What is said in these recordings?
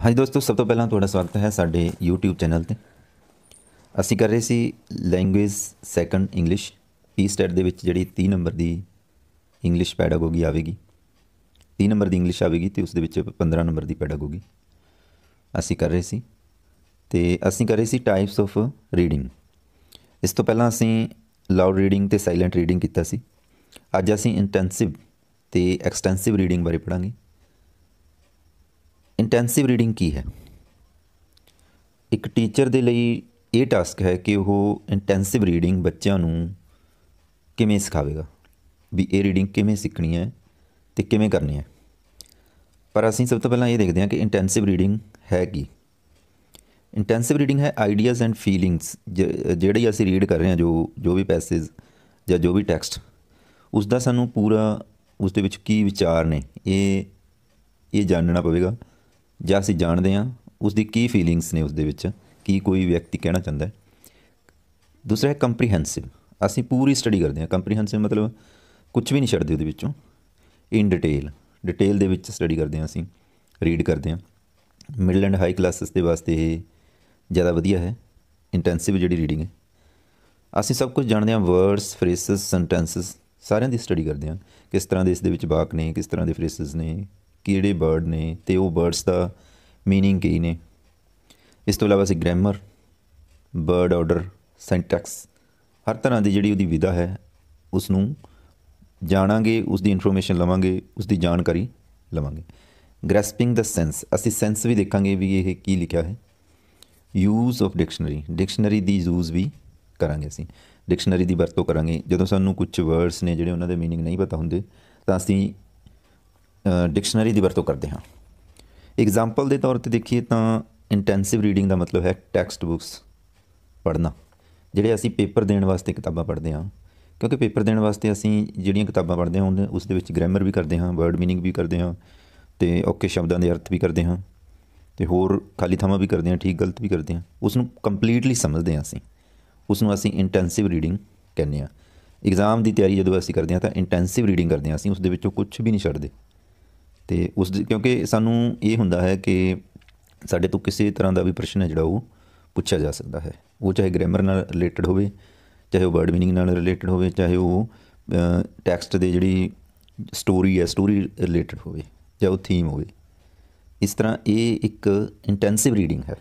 हाँ जी दोस्तों, सब तो पहला तुहाडा स्वागत है साडे यूट्यूब चैनल ते। ਅਸੀਂ कर रहे सी language second English PSTET ਦੇ ਵਿੱਚ ਜਿਹੜੀ 30 नंबर ਦੀ इंग्लिश ਪੈਡਾਗੋਗੀ ਆਵੇਗੀ। 30 नंबर ਦੀ इंग्लिश ਆਵੇਗੀ ਤੇ ਉਸ ਦੇ ਵਿੱਚ 15 नंबर ਦੀ ਪੈਡਾਗੋਗੀ ਅਸੀਂ ਕਰ ਰਹੇ ਸੀ ਤੇ ਅਸੀਂ ਕਰ ਰਹੇ ਸੀ ਟਾਈਪਸ ਆਫ ਰੀਡਿੰਗ। ਇਸ ਤੋਂ ਪਹਿਲਾਂ ਅਸੀਂ ਲਾਊਡ ਰੀਡਿੰਗ ਤੇ ਸਾਇਲੈਂਟ ਰੀਡਿੰਗ ਕੀਤਾ ਸੀ। ਅੱਜ ਅਸੀਂ ਇੰਟੈਂਸਿਵ ਤੇ ਐਕਸਟੈਂਸਿਵ ਰੀਡਿੰਗ ਬਾਰੇ ਪੜਾਂਗੇ। ਇੰਟੈਂਸਿਵ ਰੀਡਿੰਗ ਕੀ ਹੈ? ਇੱਕ ਟੀਚਰ ਦੇ ਲਈ ਇਹ ਟਾਸਕ ਹੈ ਕਿ ਉਹ ਇੰਟੈਂਸਿਵ ਰੀਡਿੰਗ ਬੱਚਿਆਂ ਨੂੰ ਕਿਵੇਂ ਸਿਖਾਵੇਗਾ, ਵੀ ਇਹ ਰੀਡਿੰਗ ਕਿਵੇਂ ਸਿੱਖਣੀ ਹੈ ਅਤੇ ਕਿਵੇਂ ਕਰਨੀ ਹੈ। ਪਰ ਅਸੀਂ ਸਭ ਤੋਂ ਪਹਿਲਾਂ ਇਹ ਦੇਖਦੇ ਹਾਂ ਕਿ ਇੰਟੈਂਸਿਵ ਰੀਡਿੰਗ ਹੈ ਕੀ। ਇੰਟੈਂਸਿਵ ਰੀਡਿੰਗ ਹੈ ਆਈਡੀਆਜ਼ ਐਂਡ ਫੀਲਿੰਗਸ, ਜਿਹੜੀ ਅਸੀਂ ਰੀਡ ਕਰ ਰਹੇ ਹਾਂ, ਜੋ ਵੀ ਪੈਸੇਜ ਜਾਂ ਜੋ ਵੀ ਟੈਕਸਟ, ਉਸ ਦਾ ਸਾਨੂੰ ਪੂਰਾ ਉਸ ਦੇ ਵਿੱਚ ਕੀ ਵਿਚਾਰ ਨੇ ਇਹ ਜਾਣਨਾ ਪਵੇਗਾ, ਜਾਂ ਅਸੀਂ ਜਾਣਦੇ ਹਾਂ ਉਸ ਦੀ ਕੀ ਫੀਲਿੰਗਸ ਨੇ, ਉਸ ਦੇ ਵਿੱਚ ਕੀ ਕੋਈ ਵਿਅਕਤੀ ਕਹਿਣਾ ਚਾਹੁੰਦਾ ਹੈ। ਦੂਸਰਾ ਹੈ ਕੰਪਰੀਹੈਂਸਿਵ, ਅਸੀਂ ਪੂਰੀ ਸਟੱਡੀ ਕਰਦੇ ਹਾਂ। ਕੰਪਰੀਹੈਂਸਿਵ ਮਤਲਬ ਕੁਛ ਵੀ ਨਹੀਂ ਛੱਡਦੇ ਉਹਦੇ ਵਿੱਚੋਂ, ਇਨ ਡਿਟੇਲ ਦੇ ਵਿੱਚ ਸਟੱਡੀ ਕਰਦੇ ਹਾਂ, ਅਸੀਂ ਰੀਡ ਕਰਦੇ ਹਾਂ। ਮਿਡਲ ਐਂਡ ਹਾਈ ਕਲਾਸਿਸ ਦੇ ਵਾਸਤੇ ਇਹ ਜ਼ਿਆਦਾ ਵਧੀਆ ਹੈ ਇੰਟੈਂਸਿਵ ਜਿਹੜੀ ਰੀਡਿੰਗ ਹੈ। ਅਸੀਂ ਸਭ ਕੁਝ ਜਾਣਦੇ ਹਾਂ, ਵਰਡਸ, ਫਰੇਸਿਸ, ਸੈਂਟੈਂਸਿਸ ਸਾਰਿਆਂ ਦੀ ਸਟੱਡੀ ਕਰਦੇ ਹਾਂ। ਕਿਸ ਤਰ੍ਹਾਂ ਦੇ ਇਸ ਦੇ ਵਿੱਚ ਵਾਕ ਨੇ, ਕਿਸ ਤਰ੍ਹਾਂ ਦੇ ਫਰੇਸਿਸ ਨੇ, ਕਿਹੜੇ ਵਰਡ ਨੇ ਅਤੇ ਉਹ ਵਰਡਸ ਦਾ ਮੀਨਿੰਗ ਕੀ ਨੇ। ਇਸ ਤੋਂ ਇਲਾਵਾ ਅਸੀਂ ਗ੍ਰਾਮਰ, ਵਰਡ ਆਰਡਰ, ਸਿੰਟੈਕਸ, ਹਰ ਤਰ੍ਹਾਂ ਦੀ ਜਿਹੜੀ ਉਹਦੀ ਵਿਧਾ ਹੈ ਉਸ ਨੂੰ ਜਾਣਾਂਗੇ, ਉਸ ਦੀ ਇਨਫੋਰਮੇਸ਼ਨ ਲਵਾਂਗੇ, ਉਸ ਦੀ ਜਾਣਕਾਰੀ ਲਵਾਂਗੇ। ਗ੍ਰੈਸਪਿੰਗ ਦਾ ਸੈਂਸ, ਅਸੀਂ ਸੈਂਸ ਵੀ ਦੇਖਾਂਗੇ ਵੀ ਇਹ ਕੀ ਲਿਖਿਆ ਹੈ। Use of dictionary the use ਵੀ ਕਰਾਂਗੇ, ਅਸੀਂ ਡਿਕਸ਼ਨਰੀ ਦੀ ਵਰਤੋਂ ਕਰਾਂਗੇ। ਜਦੋਂ ਸਾਨੂੰ ਕੁਛ ਵਰਡਸ ਨੇ ਜਿਹੜੇ ਉਹਨਾਂ ਦੇ ਮੀਨਿੰਗ ਨਹੀਂ ਪਤਾ ਹੁੰਦੇ ਤਾਂ ਅਸੀਂ ਡਿਕਸ਼ਨਰੀ ਦੀ ਵਰਤੋਂ ਕਰਦੇ ਹਾਂ। ਐਗਜ਼ਾਮਪਲ ਦੇ ਤੌਰ 'ਤੇ ਦੇਖੀਏ ਤਾਂ ਇੰਟੈਂਸਿਵ ਰੀਡਿੰਗ ਦਾ ਮਤਲਬ ਹੈ ਟੈਕਸਟ ਬੁੱਕਸ ਪੜ੍ਹਨਾ। ਜਿਹੜੇ ਅਸੀਂ ਪੇਪਰ ਦੇਣ ਵਾਸਤੇ ਕਿਤਾਬਾਂ ਪੜ੍ਹਦੇ ਹਾਂ, ਕਿਉਂਕਿ ਪੇਪਰ ਦੇਣ ਵਾਸਤੇ ਅਸੀਂ ਜਿਹੜੀਆਂ ਕਿਤਾਬਾਂ ਪੜ੍ਹਦੇ ਹਾਂ ਉਸ ਦੇ ਵਿੱਚ ਗ੍ਰਾਮਰ ਵੀ ਕਰਦੇ ਹਾਂ, ਵਰਡ ਮੀਨਿੰਗ ਵੀ ਕਰਦੇ ਹਾਂ ਅਤੇ ਔਖੇ ਸ਼ਬਦਾਂ ਦੇ ਅਰਥ ਵੀ ਕਰਦੇ ਹਾਂ ਅਤੇ ਹੋਰ ਖਾਲੀ ਥਾਵਾਂ ਵੀ ਕਰਦੇ ਹਾਂ, ਠੀਕ ਗਲਤ ਵੀ ਕਰਦੇ ਹਾਂ। ਉਸ ਨੂੰ ਕੰਪਲੀਟਲੀ ਸਮਝਦੇ ਹਾਂ, ਅਸੀਂ ਉਸ ਨੂੰ ਅਸੀਂ ਇੰਟੈਂਸਿਵ ਰੀਡਿੰਗ ਕਹਿੰਦੇ ਹਾਂ। ਐਗਜ਼ਾਮ ਦੀ ਤਿਆਰੀ ਜਦੋਂ ਅਸੀਂ ਕਰਦੇ ਹਾਂ ਤਾਂ ਇੰਟੈਂਸਿਵ ਰੀਡਿੰਗ ਕਰਦੇ ਹਾਂ, ਅਸੀਂ ਉਸ ਦੇ ਵਿੱਚੋਂ ਕੁਛ ਵੀ ਨਹੀਂ ਛੱਡਦੇ। ਅਤੇ ਕਿਉਂਕਿ ਸਾਨੂੰ ਇਹ ਹੁੰਦਾ ਹੈ ਕਿ ਸਾਡੇ ਤੋਂ ਕਿਸੇ ਤਰ੍ਹਾਂ ਦਾ ਵੀ ਪ੍ਰਸ਼ਨ ਹੈ ਜਿਹੜਾ ਉਹ ਪੁੱਛਿਆ ਜਾ ਸਕਦਾ ਹੈ, ਉਹ ਚਾਹੇ ਗ੍ਰਾਮਰ ਨਾਲ ਰਿਲੇਟਡ ਹੋਵੇ, ਚਾਹੇ ਉਹ ਵਰਡ ਮੀਨਿੰਗ ਨਾਲ ਰਿਲੇਟਡ ਹੋਵੇ, ਚਾਹੇ ਉਹ ਟੈਕਸਟ ਦੇ ਜਿਹੜੀ ਸਟੋਰੀ ਹੈ ਸਟੋਰੀ ਰਿਲੇਟਡ ਹੋਵੇ, ਜਾਂ ਉਹ ਥੀਮ ਹੋਵੇ। ਇਸ ਤਰ੍ਹਾਂ ਇਹ ਇੱਕ ਇੰਟੈਂਸਿਵ ਰੀਡਿੰਗ ਹੈ।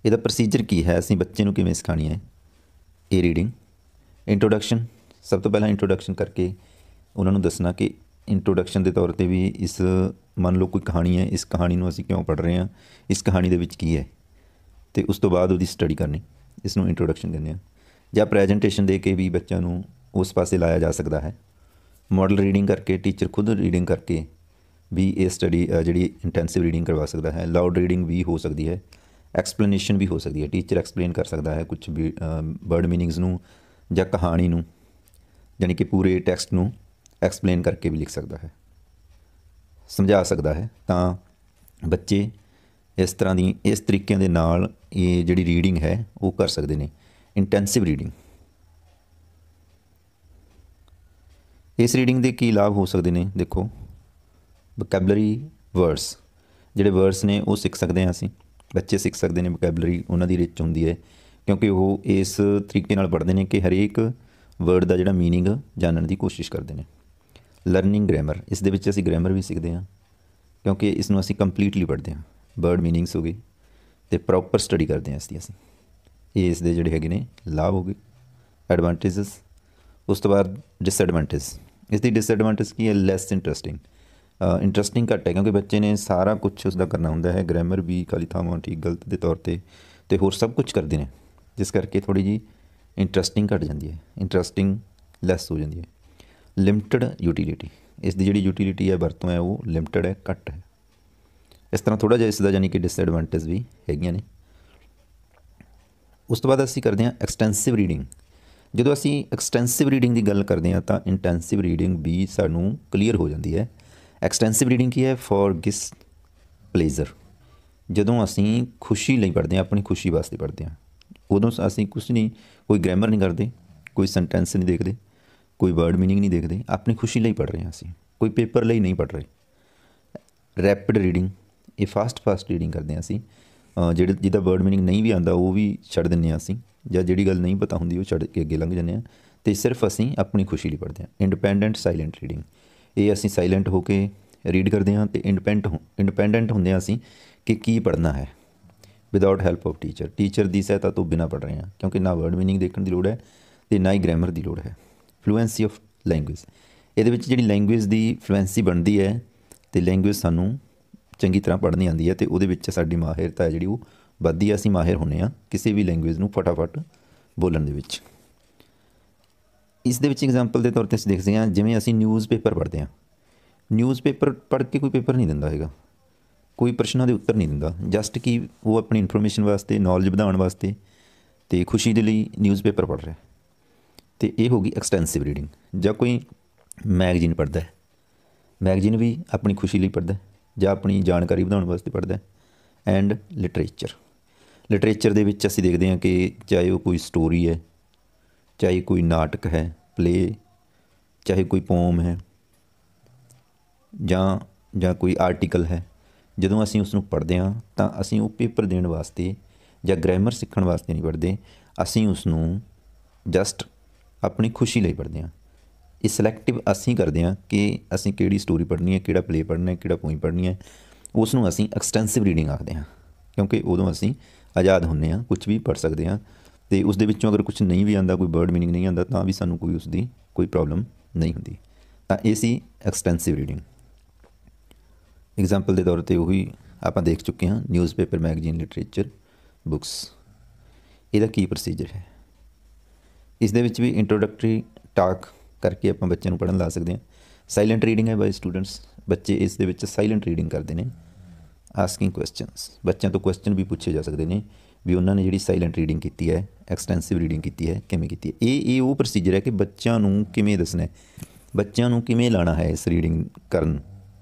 ਇਹਦਾ ਪ੍ਰੋਸੀਜਰ ਕੀ ਹੈ, ਅਸੀਂ ਬੱਚੇ ਨੂੰ ਕਿਵੇਂ ਸਿਖਾਉਣੀ ਹੈ ਇਹ ਰੀਡਿੰਗ। ਇੰਟਰੋਡਕਸ਼ਨ, ਸਭ ਤੋਂ ਪਹਿਲਾਂ ਇੰਟਰੋਡਕਸ਼ਨ ਕਰਕੇ ਉਹਨਾਂ ਨੂੰ ਦੱਸਣਾ ਕਿ ਇੰਟਰੋਡਕਸ਼ਨ ਦੇ ਤੌਰ 'ਤੇ ਵੀ ਇਸ ਮੰਨ ਲਓ ਕੋਈ ਕਹਾਣੀ ਹੈ, ਇਸ ਕਹਾਣੀ ਨੂੰ ਅਸੀਂ ਕਿਉਂ ਪੜ੍ਹ ਰਹੇ ਹਾਂ, ਇਸ ਕਹਾਣੀ ਦੇ ਵਿੱਚ ਕੀ ਹੈ, ਅਤੇ ਉਸ ਤੋਂ ਬਾਅਦ ਉਹਦੀ ਸਟੱਡੀ ਕਰਨੀ, ਇਸ ਨੂੰ ਇੰਟਰੋਡਕਸ਼ਨ ਕਹਿੰਦੇ ਹਾਂ। ਜਾਂ ਪ੍ਰੈਜੈਂਟੇਸ਼ਨ ਦੇ ਕੇ ਵੀ ਬੱਚਿਆਂ ਨੂੰ ਉਸ ਪਾਸੇ ਲਾਇਆ ਜਾ ਸਕਦਾ ਹੈ। ਮਾਡਲ ਰੀਡਿੰਗ ਕਰਕੇ, ਟੀਚਰ ਖੁਦ ਰੀਡਿੰਗ ਕਰਕੇ ਵੀ ਇਹ ਸਟੱਡੀ ਜਿਹੜੀ ਇੰਟੈਂਸਿਵ ਰੀਡਿੰਗ ਕਰਵਾ ਸਕਦਾ ਹੈ। ਲਾਊਡ ਰੀਡਿੰਗ ਵੀ ਹੋ ਸਕਦੀ ਹੈ, ਐਕਸਪਲੇਨੇਸ਼ਨ ਵੀ ਹੋ ਸਕਦੀ ਹੈ। ਟੀਚਰ ਐਕਸਪਲੇਨ ਕਰ ਸਕਦਾ ਹੈ ਕੁਛ ਵੀ ਵਰਡ ਮੀਨਿੰਗਸ ਨੂੰ ਜਾਂ ਕਹਾਣੀ ਨੂੰ, ਯਾਨੀ ਕਿ ਪੂਰੇ ਟੈਕਸਟ ਨੂੰ ਐਕਸਪਲੇਨ ਕਰਕੇ ਵੀ ਲਿਖ ਸਕਦਾ ਹੈ, ਸਮਝਾ ਸਕਦਾ ਹੈ। ਤਾਂ ਬੱਚੇ ਇਸ ਤਰ੍ਹਾਂ ਦੀ ਇਸ ਤਰੀਕਿਆਂ ਦੇ ਨਾਲ ਇਹ ਜਿਹੜੀ ਰੀਡਿੰਗ ਹੈ ਉਹ ਕਰ ਸਕਦੇ ਨੇ, ਇੰਟੈਂਸਿਵ ਰੀਡਿੰਗ। ਇਸ ਰੀਡਿੰਗ ਦੇ ਕੀ ਲਾਭ ਹੋ ਸਕਦੇ ਨੇ? ਦੇਖੋ, ਵੋਕੈਬਲਰੀ ਵਰਡਸ, ਜਿਹੜੇ ਵਰਡਸ ਨੇ ਉਹ ਸਿੱਖ ਸਕਦੇ ਹਾਂ ਅਸੀਂ, ਬੱਚੇ ਸਿੱਖ ਸਕਦੇ ਨੇ। ਵੋਕੈਬਲਰੀ ਉਹਨਾਂ ਦੀ ਰਿਚ ਹੁੰਦੀ ਹੈ ਕਿਉਂਕਿ ਉਹ ਇਸ ਤਰੀਕੇ ਨਾਲ ਪੜ੍ਹਦੇ ਨੇ ਕਿ ਹਰੇਕ ਵਰਡ ਦਾ ਜਿਹੜਾ ਮੀਨਿੰਗ ਜਾਣਨ ਦੀ ਕੋਸ਼ਿਸ਼ ਕਰਦੇ ਨੇ। ਲਰਨਿੰਗ ਗ੍ਰਾਮਰ, ਇਸ ਦੇ ਵਿੱਚ ਅਸੀਂ ਗ੍ਰਾਮਰ ਵੀ ਸਿੱਖਦੇ ਹਾਂ ਕਿਉਂਕਿ ਇਸ ਨੂੰ ਅਸੀਂ ਕੰਪਲੀਟਲੀ ਪੜ੍ਹਦੇ ਹਾਂ। ਵਰਡ ਮੀਨਿੰਗਸ ਹੋ ਗਏ ਅਤੇ ਪ੍ਰੋਪਰ ਸਟੱਡੀ ਕਰਦੇ ਹਾਂ ਇਸਦੀ ਅਸੀਂ। ਇਹ ਇਸ ਦੇ ਜਿਹੜੇ ਹੈਗੇ ਨੇ ਲਾਭ ਹੋ ਗਏ, ਐਡਵਾਂਟੇਜਸ। ਉਸ ਤੋਂ ਬਾਅਦ ਡਿਸਐਡਵਾਂਟੇਜ, ਇਸ ਦੀ ਡਿਸਐਡਵਾਂਟੇਜ ਕੀ ਹੈ? ਲੈਸ ਇੰਟਰਸਟਿੰਗ ਘੱਟ ਹੈ ਕਿਉਂਕਿ ਬੱਚੇ ਨੇ ਸਾਰਾ ਕੁਛ ਉਸਦਾ ਕਰਨਾ ਹੁੰਦਾ ਹੈ, ਗ੍ਰਾਮਰ ਵੀ, ਖਾਲੀ ਥਾਵਾਂ, ਠੀਕ ਗਲਤ ਦੇ ਤੌਰ 'ਤੇ, ਅਤੇ ਹੋਰ ਸਭ ਕੁਛ ਕਰਦੇ ਨੇ, ਜਿਸ ਕਰਕੇ ਥੋੜ੍ਹੀ ਜਿਹੀ ਇੰਟਰਸਟਿੰਗ ਘੱਟ ਜਾਂਦੀ ਹੈ, ਇੰਟਰਸਟਿੰਗ ਲੈਸ ਹੋ ਜਾਂਦੀ ਹੈ। ਲਿਮਟਡ ਯੂਟੀਲਿਟੀ, ਇਸ ਦੀ ਜਿਹੜੀ ਯੂਟੀਲਿਟੀ ਹੈ, ਵਰਤੋਂ ਹੈ, ਉਹ ਲਿਮਟਡ ਹੈ, ਘੱਟ ਹੈ। ਇਸ ਤਰ੍ਹਾਂ ਥੋੜ੍ਹਾ ਜਿਹਾ ਇਸ ਦਾ ਯਾਨੀ ਕਿ ਡਿਸਐਡਵਾਂਟੇਜ ਵੀ ਹੈਗੀਆਂ ਨੇ। ਉਸ ਤੋਂ ਬਾਅਦ ਅਸੀਂ ਕਰਦੇ ਹਾਂ ਐਕਸਟੈਂਸਿਵ ਰੀਡਿੰਗ। ਜਦੋਂ ਅਸੀਂ ਐਕਸਟੈਂਸਿਵ ਰੀਡਿੰਗ ਦੀ ਗੱਲ ਕਰਦੇ ਹਾਂ ਤਾਂ ਇੰਟੈਂਸਿਵ ਰੀਡਿੰਗ ਵੀ ਸਾਨੂੰ ਕਲੀਅਰ ਹੋ ਜਾਂਦੀ ਹੈ। ਐਕਸਟੈਂਸਿਵ ਰੀਡਿੰਗ ਕੀ ਹੈ? ਫॉर ਗਿਸ ਪਲੇਜ਼ਰ, ਜਦੋਂ ਅਸੀਂ ਖੁਸ਼ੀ ਲਈ ਪੜ੍ਹਦੇ ਹਾਂ, ਆਪਣੀ ਖੁਸ਼ੀ ਵਾਸਤੇ ਪੜ੍ਹਦੇ ਹਾਂ, ਉਦੋਂ ਅਸੀਂ ਕੁਛ ਨਹੀਂ, ਕੋਈ ਗ੍ਰਾਮਰ ਨਹੀਂ ਕਰਦੇ, ਕੋਈ ਸੈਂਟੈਂਸ ਨਹੀਂ ਦੇਖਦੇ, ਕੋਈ ਵਰਡ ਮੀਨਿੰਗ ਨਹੀਂ ਦੇਖਦੇ, ਆਪਣੀ ਖੁਸ਼ੀ ਲਈ ਪੜ੍ਹ ਰਹੇ ਹਾਂ ਅਸੀਂ, ਕੋਈ ਪੇਪਰ ਲਈ ਨਹੀਂ ਪੜ੍ਹ ਰਹੇ। ਰੈਪਿਡ ਰੀਡਿੰਗ, ਇਹ ਫਾਸਟ ਰੀਡਿੰਗ ਕਰਦੇ ਹਾਂ ਅਸੀਂ। ਜਿਹੜੇ ਜਿਹਦਾ ਵਰਡ ਮੀਨਿੰਗ ਨਹੀਂ ਵੀ ਆਉਂਦਾ ਉਹ ਵੀ ਛੱਡ ਦਿੰਦੇ ਹਾਂ ਅਸੀਂ, ਜਾਂ ਜਿਹੜੀ ਗੱਲ ਨਹੀਂ ਪਤਾ ਹੁੰਦੀ ਉਹ ਛੱਡ ਕੇ ਅੱਗੇ ਲੰਘ ਜਾਂਦੇ ਹਾਂ, ਅਤੇ ਸਿਰਫ ਅਸੀਂ ਆਪਣੀ ਖੁਸ਼ੀ ਲਈ ਪੜ੍ਹਦੇ ਹਾਂ। ਇੰਡੀਪੈਂਡੈਂਟ ਸਾਈਲੈਂਟ ਰੀਡਿੰਗ, ਇਹ ਅਸੀਂ ਸਾਈਲੈਂਟ ਹੋ ਕੇ ਰੀਡ ਕਰਦੇ ਹਾਂ, ਅਤੇ ਇੰਡੀਪੈਂਡੈਂਟ ਹੁੰਦੇ ਹਾਂ ਅਸੀਂ ਕਿ ਕੀ ਪੜ੍ਹਨਾ ਹੈ, ਵਿਦਆਊਟ ਹੈਲਪ ਆਫ ਟੀਚਰ ਦੀ ਸਹਾਇਤਾ ਤੋਂ ਬਿਨਾਂ ਪੜ੍ਹ ਰਹੇ ਹਾਂ, ਕਿਉਂਕਿ ਨਾ ਵਰਡ ਮੀਨਿੰਗ ਦੇਖਣ ਦੀ ਲੋੜ ਹੈ ਅਤੇ ਨਾ ਹੀ ਗ੍ਰਾਮਰ ਦੀ ਲੋੜ ਹੈ। ਫਲੂਐਂਸੀ ਆਫ ਲੈਂਗੁਏਜ, ਇਹਦੇ ਵਿੱਚ ਜਿਹੜੀ ਲੈਂਗੁਏਜ ਦੀ ਫਲੂਐਂਸੀ ਬਣਦੀ ਹੈ ਅਤੇ ਲੈਂਗੁਏਜ ਸਾਨੂੰ ਚੰਗੀ ਤਰ੍ਹਾਂ ਪੜ੍ਹਨੀ ਆਉਂਦੀ ਹੈ, ਅਤੇ ਉਹਦੇ ਵਿੱਚ ਸਾਡੀ ਮਾਹਿਰਤਾ ਹੈ ਜਿਹੜੀ ਉਹ ਵੱਧਦੀ ਹੈ, ਅਸੀਂ ਮਾਹਿਰ ਹੁੰਦੇ ਹਾਂ ਕਿਸੇ ਵੀ ਲੈਂਗੁਏਜ ਨੂੰ ਫਟਾਫਟ ਬੋਲਣ ਦੇ ਵਿੱਚ। ਇਸ ਦੇ ਵਿੱਚ ਐਗਜ਼ਾਮਪਲ ਦੇ ਤੌਰ 'ਤੇ ਅਸੀਂ ਦੇਖਦੇ ਹਾਂ, ਜਿਵੇਂ ਅਸੀਂ ਨਿਊਜ਼ਪੇਪਰ ਪੜ੍ਹਦੇ ਹਾਂ। ਨਿਊਜ਼ਪੇਪਰ ਪੜ੍ਹ ਕੇ ਕੋਈ ਪੇਪਰ ਨਹੀਂ ਦਿੰਦਾ ਹੈਗਾ, ਕੋਈ ਪ੍ਰਸ਼ਨਾਂ ਦੇ ਉੱਤਰ ਨਹੀਂ ਦਿੰਦਾ, ਜਸਟ ਕਿ ਉਹ ਆਪਣੀ ਇਨਫੋਰਮੇਸ਼ਨ ਵਾਸਤੇ, ਨੌਲੇਜ ਵਧਾਉਣ ਵਾਸਤੇ ਅਤੇ ਖੁਸ਼ੀ ਦੇ ਲਈ ਨਿਊਜ਼ਪੇਪਰ ਪੜ੍ਹ ਰਿਹਾ। ਅਤੇ ਇਹ ਹੋ ਗਈ ਐਕਸਟੈਂਸਿਵ ਰੀਡਿੰਗ। ਜਾਂ ਕੋਈ ਮੈਗਜ਼ੀਨ ਪੜ੍ਹਦਾ ਹੈ, ਮੈਗਜ਼ੀਨ ਵੀ ਆਪਣੀ ਖੁਸ਼ੀ ਲਈ ਪੜ੍ਹਦਾ ਜਾਂ ਆਪਣੀ ਜਾਣਕਾਰੀ ਵਧਾਉਣ ਵਾਸਤੇ ਪੜ੍ਹਦਾ। ਐਂਡ ਲਿਟਰੇਚਰ ਦੇ ਵਿੱਚ ਅਸੀਂ ਦੇਖਦੇ ਹਾਂ ਕਿ ਚਾਹੇ ਉਹ ਕੋਈ ਸਟੋਰੀ ਹੈ, ਚਾਹੇ ਕੋਈ ਨਾਟਕ ਹੈ, ਪਲੇ, ਚਾਹੇ ਕੋਈ ਪੋਮ ਹੈ, ਜਾਂ ਕੋਈ ਆਰਟੀਕਲ ਹੈ, ਜਦੋਂ ਅਸੀਂ ਉਸ ਨੂੰ ਪੜ੍ਹਦੇ ਹਾਂ ਤਾਂ ਅਸੀਂ ਉਹ ਪੇਪਰ ਦੇਣ ਵਾਸਤੇ ਜਾਂ ਗ੍ਰਾਮਰ ਸਿੱਖਣ ਵਾਸਤੇ ਨਹੀਂ ਪੜ੍ਹਦੇ, ਅਸੀਂ ਉਸ ਨੂੰ ਜਸਟ ਆਪਣੀ ਖੁਸ਼ੀ ਲਈ ਪੜ੍ਹਦੇ ਹਾਂ। ਇਹ ਸਿਲੈਕਟਿਵ ਅਸੀਂ ਕਰਦੇ ਹਾਂ ਕਿ ਅਸੀਂ ਕਿਹੜੀ ਸਟੋਰੀ ਪੜ੍ਹਨੀ ਹੈ, ਕਿਹੜਾ ਪਲੇ ਪੜ੍ਹਨਾ ਹੈ, ਕਿਹੜਾ ਪੋਇਮ ਪੜ੍ਹਨੀ ਹੈ। ਉਸ ਨੂੰ ਅਸੀਂ ਐਕਸਟੈਂਸਿਵ ਰੀਡਿੰਗ ਆਖਦੇ ਹਾਂ, ਕਿਉਂਕਿ ਉਦੋਂ ਅਸੀਂ ਆਜ਼ਾਦ ਹੁੰਦੇ ਹਾਂ, ਕੁਛ ਵੀ ਪੜ੍ਹ ਸਕਦੇ ਹਾਂ, ਅਤੇ ਉਸ ਦੇ ਵਿੱਚੋਂ ਅਗਰ ਕੁਛ ਨਹੀਂ ਵੀ ਆਉਂਦਾ, ਕੋਈ ਵਰਡ ਮੀਨਿੰਗ ਨਹੀਂ ਆਉਂਦਾ, ਤਾਂ ਵੀ ਸਾਨੂੰ ਕੋਈ ਉਸਦੀ ਕੋਈ ਪ੍ਰੋਬਲਮ ਨਹੀਂ ਹੁੰਦੀ। ਤਾਂ ਇਹ ਸੀ ਐਕਸਟੈਂਸਿਵ ਰੀਡਿੰਗ। ਐਗਜ਼ਾਮਪਲ ਦੇ ਤੌਰ 'ਤੇ ਉਹੀ ਆਪਾਂ ਦੇਖ ਚੁੱਕੇ ਹਾਂ, ਨਿਊਜ਼ਪੇਪਰ, ਮੈਗਜ਼ੀਨ, ਲਿਟਰੇਚਰ, ਬੁੱਕਸ। ਇਹਦਾ ਕੀ ਪ੍ਰੋਸੀਜਰ ਹੈ? ਇਸ ਦੇ ਵਿੱਚ ਵੀ ਇੰਟਰੋਡਕਟਰੀ ਟਾਕ ਕਰਕੇ ਆਪਾਂ ਬੱਚਿਆਂ ਨੂੰ ਪੜ੍ਹਨ ਲਾ ਸਕਦੇ ਹਾਂ। ਸਾਈਲੈਂਟ ਰੀਡਿੰਗ ਹੈ ਬਾਈ ਸਟੂਡੈਂਟਸ, ਬੱਚੇ ਇਸ ਦੇ ਵਿੱਚ ਸਾਈਲੈਂਟ ਰੀਡਿੰਗ ਕਰਦੇ ਨੇ। ਆਸਕਿੰਗ ਕੁਐਸਚਨਸ, ਬੱਚਿਆਂ ਤੋਂ ਕੁਐਸਚਨ ਵੀ ਪੁੱਛੇ ਜਾ ਸਕਦੇ ਨੇ ਵੀ ਉਹਨਾਂ ਨੇ ਜਿਹੜੀ ਸਾਈਲੈਂਟ ਰੀਡਿੰਗ ਕੀਤੀ ਹੈ, ਐਕਸਟੈਂਸਿਵ ਰੀਡਿੰਗ ਕੀਤੀ ਹੈ, ਕਿਵੇਂ ਕੀਤੀ ਹੈ। ਇਹ ਉਹ ਪ੍ਰੋਸੀਜਰ ਹੈ ਕਿ ਬੱਚਿਆਂ ਨੂੰ ਕਿਵੇਂ ਦੱਸਣਾ, ਬੱਚਿਆਂ ਨੂੰ ਕਿਵੇਂ ਲਾਉਣਾ ਹੈ ਇਸ ਰੀਡਿੰਗ ਕਰਨ।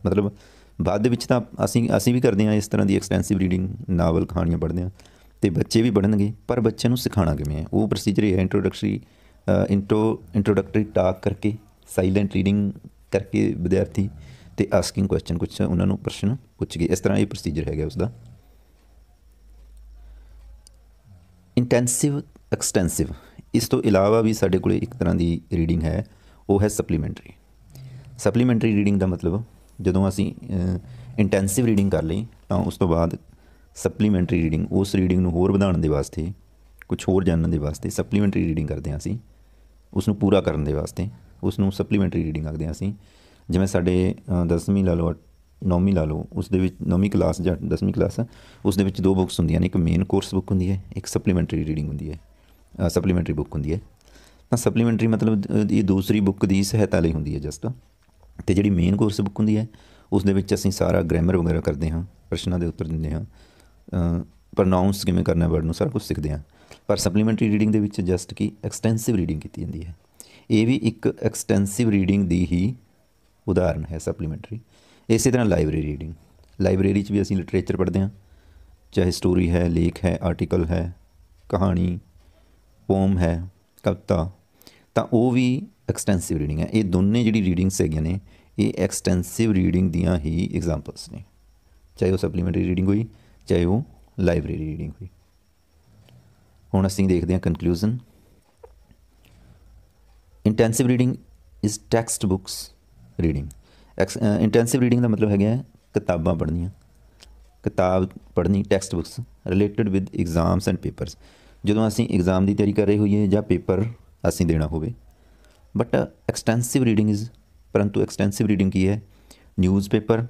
ਮਤਲਬ ਬਾਅਦ ਦੇ ਵਿੱਚ ਤਾਂ ਅਸੀਂ ਵੀ ਕਰਦੇ ਹਾਂ ਇਸ ਤਰ੍ਹਾਂ ਦੀ ਐਕਸਟੈਂਸਿਵ ਰੀਡਿੰਗ, ਨਾਵਲ, ਕਹਾਣੀਆਂ ਪੜ੍ਹਦੇ ਹਾਂ, ਅਤੇ ਬੱਚੇ ਵੀ ਪੜ੍ਹਨਗੇ, ਪਰ ਬੱਚਿਆਂ ਨੂੰ ਸਿਖਾਉਣਾ ਕਿਵੇਂ ਹੈ, ਉਹ ਪ੍ਰੋਸੀਜਰ ਇਹ ਹੈ। ਇੰਟਰੋਡਕਟਰੀ ਟਾਕ ਕਰਕੇ, ਸਾਈਲੈਂਟ ਰੀਡਿੰਗ ਕਰਕੇ ਵਿਦਿਆਰਥੀ, ਅਤੇ ਆਸਕਿੰਗ ਕੁਐਸਚਨ, ਕੁਛ ਉਹਨਾਂ ਨੂੰ ਪ੍ਰਸ਼ਨ ਪੁੱਛ ਗਏ, ਇਸ ਤਰ੍ਹਾਂ ਇਹ ਪ੍ਰੋਸੀਜਰ ਹੈਗਾ ਉਸਦਾ। ਇੰਟੈਂਸਿਵ, ਐਕਸਟੈਂਸਿਵ, ਇਸ ਤੋਂ ਇਲਾਵਾ ਵੀ ਸਾਡੇ ਕੋਲ ਇੱਕ ਤਰ੍ਹਾਂ ਦੀ ਰੀਡਿੰਗ ਹੈ, ਉਹ ਹੈ ਸਪਲੀਮੈਂਟਰੀ। ਸਪਲੀਮੈਂਟਰੀ ਰੀਡਿੰਗ ਦਾ ਮਤਲਬ, ਜਦੋਂ ਅਸੀਂ ਇੰਟੈਂਸਿਵ ਰੀਡਿੰਗ ਕਰ ਲਈ ਤਾਂ ਉਸ ਤੋਂ ਬਾਅਦ ਸਪਲੀਮੈਂਟਰੀ ਰੀਡਿੰਗ, ਉਸ ਰੀਡਿੰਗ ਨੂੰ ਹੋਰ ਵਧਾਉਣ ਦੇ ਵਾਸਤੇ, ਕੁਛ ਹੋਰ ਜਾਣਨ ਦੇ ਵਾਸਤੇ ਸਪਲੀਮੈਂਟਰੀ ਰੀਡਿੰਗ ਕਰਦੇ ਹਾਂ ਅਸੀਂ, ਉਸ ਨੂੰ ਪੂਰਾ ਕਰਨ ਦੇ ਵਾਸਤੇ, ਉਸ ਨੂੰ ਸਪਲੀਮੈਂਟਰੀ ਰੀਡਿੰਗ ਆਖਦੇ ਹਾਂ ਅਸੀਂ। ਜਿਵੇਂ ਸਾਡੇ 10ਵੀਂ ਲਾ ਲਓ, 9ਵੀਂ ਲਾ ਲਓ, ਉਸ ਦੇ ਵਿੱਚ 9ਵੀਂ ਕਲਾਸ ਜਾਂ 10ਵੀਂ ਕਲਾਸ, ਉਸ ਦੇ ਵਿੱਚ ਦੋ ਬੁੱਕਸ ਹੁੰਦੀਆਂ ਨੇ, ਇੱਕ ਮੇਨ ਕੋਰਸ ਬੁੱਕ ਹੁੰਦੀ ਹੈ, ਇੱਕ ਸਪਲੀਮੈਂਟਰੀ ਰੀਡਿੰਗ ਹੁੰਦੀ ਹੈ, ਸਪਲੀਮੈਂਟਰੀ ਬੁੱਕ ਹੁੰਦੀ ਹੈ। ਤਾਂ ਸਪਲੀਮੈਂਟਰੀ ਮਤਲਬ ਇਹ ਦੂਸਰੀ ਬੁੱਕ ਦੀ ਸਹਾਇਤਾ ਲਈ ਹੁੰਦੀ ਹੈ ਜਸਟ, ਅਤੇ ਜਿਹੜੀ ਮੇਨ ਕੋਰਸ ਬੁੱਕ ਹੁੰਦੀ ਹੈ ਉਸ ਦੇ ਵਿੱਚ ਅਸੀਂ ਸਾਰਾ ਗ੍ਰਾਮਰ ਵਗੈਰਾ ਕਰਦੇ ਹਾਂ, ਪ੍ਰਸ਼ਨਾਂ ਦੇ ਉੱਤਰ ਦਿੰਦੇ ਹਾਂ, ਪ੍ਰੋਨਾਊਂਸ ਕਿਵੇਂ ਕਰਨਾ ਵਰਡ ਨੂੰ, ਸਾਰਾ ਕੁਛ ਸਿੱਖਦੇ ਹਾਂ। ਪਰ ਸਪਲੀਮੈਂਟਰੀ ਰੀਡਿੰਗ ਦੇ ਵਿੱਚ ਜਸਟ ਕਿ ਐਕਸਟੈਂਸਿਵ ਰੀਡਿੰਗ ਕੀਤੀ ਜਾਂਦੀ ਹੈ। ਇਹ ਵੀ ਇੱਕ ਐਕਸਟੈਂਸਿਵ ਰੀਡਿੰਗ ਦੀ ਹੀ ਉਦਾਹਰਨ ਹੈ ਸਪਲੀਮੈਂਟਰੀ। ਇਸੇ ਤਰ੍ਹਾਂ ਲਾਇਬ੍ਰੇਰੀ ਰੀਡਿੰਗ, ਲਾਇਬ੍ਰੇਰੀ 'ਚ ਵੀ ਅਸੀਂ ਲਿਟਰੇਚਰ ਪੜ੍ਹਦੇ ਹਾਂ, ਚਾਹੇ ਸਟੋਰੀ ਹੈ, ਲੇਖ ਹੈ, ਆਰਟੀਕਲ ਹੈ, ਕਹਾਣੀ, ਪੋਮ ਹੈ, ਕਵਿਤਾ, ਤਾਂ ਉਹ ਵੀ ਐਕਸਟੈਂਸਿਵ ਰੀਡਿੰਗ ਹੈ। ਇਹ ਦੋਨੇ ਜਿਹੜੀ ਰੀਡਿੰਗਸ ਹੈਗੀਆਂ ਨੇ, ਇਹ ਐਕਸਟੈਂਸਿਵ ਰੀਡਿੰਗ ਦੀਆਂ ਹੀ ਐਗਜ਼ਾਮਪਲਸ ਨੇ, ਚਾਹੇ ਉਹ ਸਪਲੀਮੈਂਟਰੀ ਰੀਡਿੰਗ ਹੋਈ, ਚਾਹੇ ਉਹ ਲਾਇਬ੍ਰੇਰੀ ਰੀਡਿੰਗ ਹੋਈ। ਹੁਣ ਅਸੀਂ ਦੇਖਦੇ ਹਾਂ conclusion. Intensive reading is text books reading. Intensive reading ਦਾ ਮਤਲਬ ਹੈਗਾ ਕਿਤਾਬਾਂ ਪੜ੍ਹਨੀਆਂ, ਕਿਤਾਬ ਪੜ੍ਹਨੀ, text books related with exams and papers, ਜਦੋਂ ਅਸੀਂ ਐਗਜ਼ਾਮ ਦੀ ਤਿਆਰੀ ਕਰ ਰਹੇ ਹੋਈਏ ਜਾਂ ਪੇਪਰ ਅਸੀਂ ਦੇਣਾ ਹੋਵੇ। ਬਟ ਐਕਸਟੈਂਸਿਵ ਰੀਡਿੰਗ ਇਜ਼, ਪਰੰਤੂ ਐਕਸਟੈਂਸਿਵ ਰੀਡਿੰਗ ਕੀ ਹੈ? Newspaper,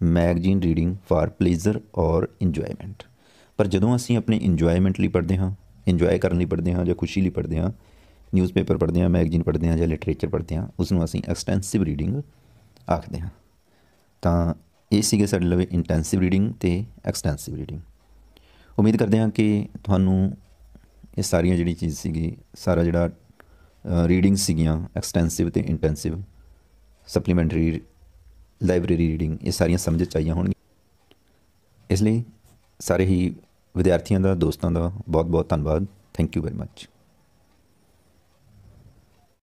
magazine reading for pleasure ਔਰ ਇੰਜੋਏਮੈਂਟ। ਪਰ ਜਦੋਂ ਅਸੀਂ ਆਪਣੇ ਇੰਜੋਏਮੈਂਟ ਲਈ ਪੜ੍ਹਦੇ ਹਾਂ, ਇੰਜੋਏ ਕਰਨ ਲਈ ਪੜ੍ਹਦੇ ਹਾਂ ਜਾਂ ਖੁਸ਼ੀ ਲਈ ਪੜ੍ਹਦੇ ਹਾਂ, ਨਿਊਜ਼ਪੇਪਰ ਪੜ੍ਹਦੇ ਹਾਂ, ਮੈਗਜ਼ੀਨ ਪੜ੍ਹਦੇ ਹਾਂ ਜਾਂ ਲਿਟਰੇਚਰ ਪੜ੍ਹਦੇ ਹਾਂ, ਉਸ ਨੂੰ ਅਸੀਂ ਐਕਸਟੈਂਸਿਵ ਰੀਡਿੰਗ ਆਖਦੇ ਹਾਂ। ਤਾਂ ਇਹ ਸੀਗੇ ਸਾਡੇ ਲਵੇ ਇੰਟੈਂਸਿਵ ਰੀਡਿੰਗ ਅਤੇ ਐਕਸਟੈਂਸਿਵ ਰੀਡਿੰਗ। ਉਮੀਦ ਕਰਦੇ ਹਾਂ ਕਿ ਤੁਹਾਨੂੰ ਇਹ ਸਾਰੀਆਂ ਜਿਹੜੀ ਚੀਜ਼ ਸੀਗੀ, ਸਾਰਾ ਜਿਹੜਾ ਰੀਡਿੰਗ ਸੀਗੀਆਂ ਐਕਸਟੈਂਸਿਵ ਅਤੇ ਇੰਟੈਂਸਿਵ, ਸਪਲੀਮੈਂਟਰੀ, ਲਾਇਬ੍ਰੇਰੀ ਰੀਡਿੰਗ, ਇਹ ਸਾਰੀਆਂ ਸਮਝ 'ਚ ਆਈਆਂ ਹੋਣਗੀਆਂ। ਇਸ ਲਈ ਸਾਰੇ ਹੀ ਵਿਦਿਆਰਥੀਆਂ ਦਾ, ਦੋਸਤਾਂ ਦਾ ਬਹੁਤ ਬਹੁਤ ਧੰਨਵਾਦ। Thank you very much.